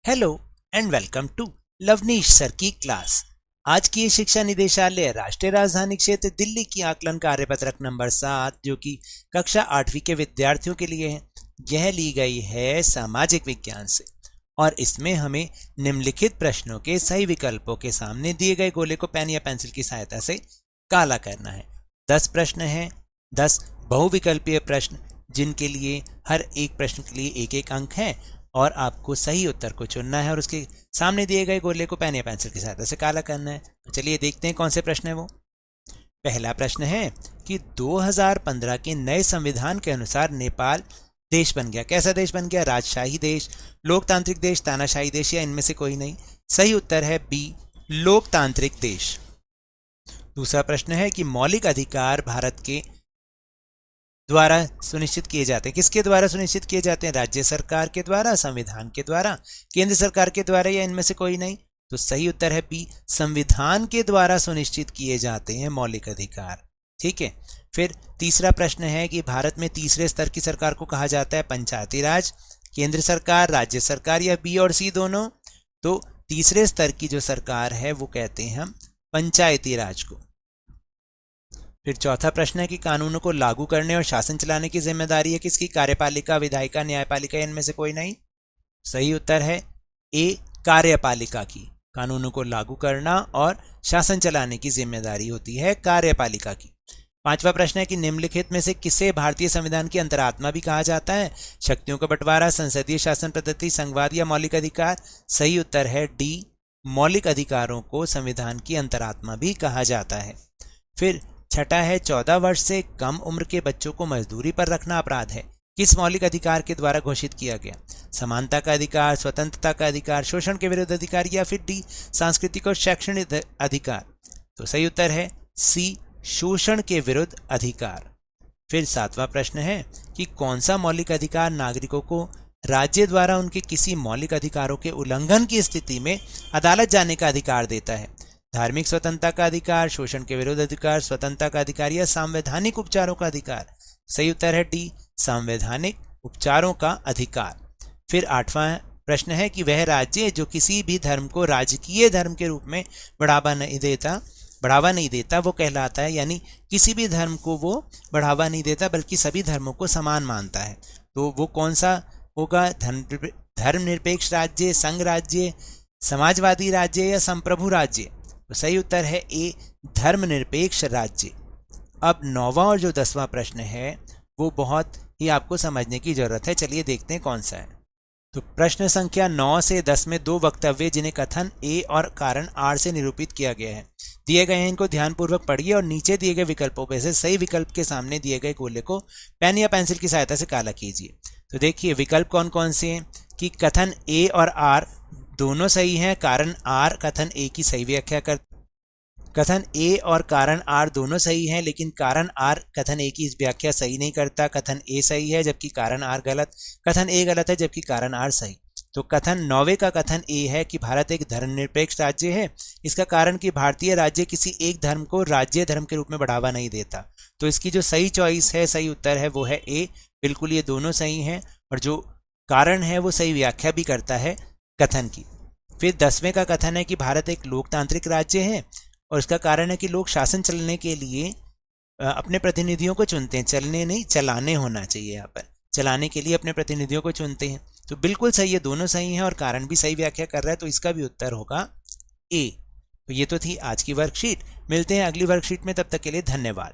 Hello and welcome to Lavneesh sir की class. आज की ये शिक्षा निदेशालय राष्ट्रीय राजधानी क्षेत्र दिल्ली की आकलन कार्यपत्रक नंबर 7 जो कि कक्षा 8वीं के विद्यार्थियों के लिए है, यह ली गई है सामाजिक विज्ञान से। और इसमें हमें निम्नलिखित प्रश्नों के सही विकल्पों के सामने दिए गए गोले को पेन या पेंसिल की सहायता से काला करना है। 10 प्रश्न हैं, 10 बहुविकल्पीय प्रश्न जिनके लिए हर एक प्रश्न के लिए एक एक अंक है और आपको सही उत्तर को चुनना है और उसके सामने दिए गए गोले को पेन या पेंसिल की सहायता से काला करना है। तो चलिए देखते हैं कौन से प्रश्न है वो। पहला प्रश्न है कि 2015 के नए संविधान के अनुसार नेपाल देश बन गया। कैसा देश बन गया? राजशाही देश, लोकतांत्रिक देश, तानाशाही देश या इनमें से कोई नहीं। सही उत्तर है बी, लोकतांत्रिक देश। दूसरा प्रश्न है कि मौलिक अधिकार भारत के द्वारा सुनिश्चित किए जाते हैं। किसके द्वारा सुनिश्चित किए जाते हैं? राज्य सरकार के द्वारा, संविधान के द्वारा, केंद्र सरकार के द्वारा या इनमें से कोई नहीं। तो सही उत्तर है बी, संविधान के द्वारा सुनिश्चित किए जाते हैं मौलिक अधिकार। ठीक है। फिर तीसरा प्रश्न है कि भारत में तीसरे स्तर की सरकार को कहा जाता है पंचायती राज, केंद्र सरकार, राज्य सरकार या बी और सी दोनों। तो तीसरे स्तर की जो सरकार है वो कहते हैं हम पंचायती राज को। फिर चौथा प्रश्न है कि कानूनों को लागू करने और शासन चलाने की जिम्मेदारी है किसकी? कार्यपालिका, विधायिका, न्यायपालिका, इनमें से कोई नहीं। सही उत्तर है ए, कार्यपालिका की। कानूनों को लागू करना और शासन चलाने की जिम्मेदारी होती है कार्यपालिका की। पांचवा प्रश्न है कि निम्नलिखित में से किसे भारतीय संविधान की अंतरात्मा भी कहा जाता है? शक्तियों का बंटवारा, संसदीय शासन पद्धति, संघवाद या मौलिक अधिकार। सही उत्तर है डी, मौलिक अधिकारों को संविधान की अंतरात्मा भी कहा जाता है। फिर छठा है 14 वर्ष से कम उम्र के बच्चों को मजदूरी पर रखना अपराध है। किस मौलिक अधिकार के द्वारा घोषित किया गया? समानता का अधिकार, स्वतंत्रता का अधिकार, शोषण के विरुद्ध अधिकार या फिर डी, सांस्कृतिक और शैक्षणिक अधिकार। तो सही उत्तर है सी, शोषण के विरुद्ध अधिकार। फिर सातवां प्रश्न है कि कौन सा मौलिक अधिकार नागरिकों को राज्य द्वारा उनके किसी मौलिक अधिकारों के उल्लंघन की स्थिति में अदालत जाने का अधिकार देता है? धार्मिक स्वतंत्रता का अधिकार, शोषण के विरुद्ध अधिकार, स्वतंत्रता का अधिकार या संवैधानिक उपचारों का अधिकार। सही उत्तर है डी, संवैधानिक उपचारों का अधिकार। फिर आठवां प्रश्न है कि वह राज्य जो किसी भी धर्म को राजकीय धर्म के रूप में बढ़ावा नहीं देता वो कहलाता है, यानी किसी भी धर्म को वो बढ़ावा नहीं देता बल्कि सभी धर्मों को समान मानता है। तो वो कौन सा होगा? धर्मनिरपेक्ष राज्य, संघ राज्य, समाजवादी राज्य या संप्रभु राज्य। तो सही उत्तर है ए, धर्मनिरपेक्ष राज्य। अब 9वां और जो 10वां प्रश्न है वो बहुत ही आपको समझने की जरूरत है। चलिए देखते हैं कौन सा है। तो प्रश्न संख्या 9 से 10 में दो वक्तव्य जिन्हें कथन ए और कारण आर से निरूपित किया गया है दिए गए हैं। इनको ध्यानपूर्वक पढ़िए और नीचे दिए गए विकल्पों में से सही विकल्प के सामने दिए गए गोले को पेन या पेंसिल की सहायता से काला कीजिए। तो देखिए विकल्प कौन कौन से हैं कि कथन ए और आर दोनों सही हैं, कारण आर कथन ए की सही व्याख्या कर, कथन ए और कारण आर दोनों सही हैं लेकिन कारण आर कथन ए की व्याख्या सही नहीं करता। कथन ए सही है जबकि कारण आर गलत, कथन ए गलत है जबकि कारण आर सही। तो कथन 9वें का कथन ए है कि भारत एक धर्मनिरपेक्ष राज्य है। इसका कारण कि भारतीय राज्य किसी एक धर्म को राज्य धर्म के रूप में बढ़ावा नहीं देता। तो इसकी जो सही चॉइस है, सही उत्तर है वो है ए, बिल्कुल ये दोनों सही हैं। और जो कारण है वो सही व्याख्या भी करता है कथन की। फिर 10वें का कथन है कि भारत एक लोकतांत्रिक राज्य है और इसका कारण है कि लोग शासन चलने के लिए अपने प्रतिनिधियों को चुनते हैं। चलने नहीं, चलाने होना चाहिए, यहाँ पर चलाने के लिए अपने प्रतिनिधियों को चुनते हैं। तो बिल्कुल सही है, दोनों सही हैं और कारण भी सही व्याख्या कर रहा है। तो इसका भी उत्तर होगा ए। तो ये तो थी आज की वर्कशीट। मिलते हैं अगली वर्कशीट में, तब तक के लिए धन्यवाद।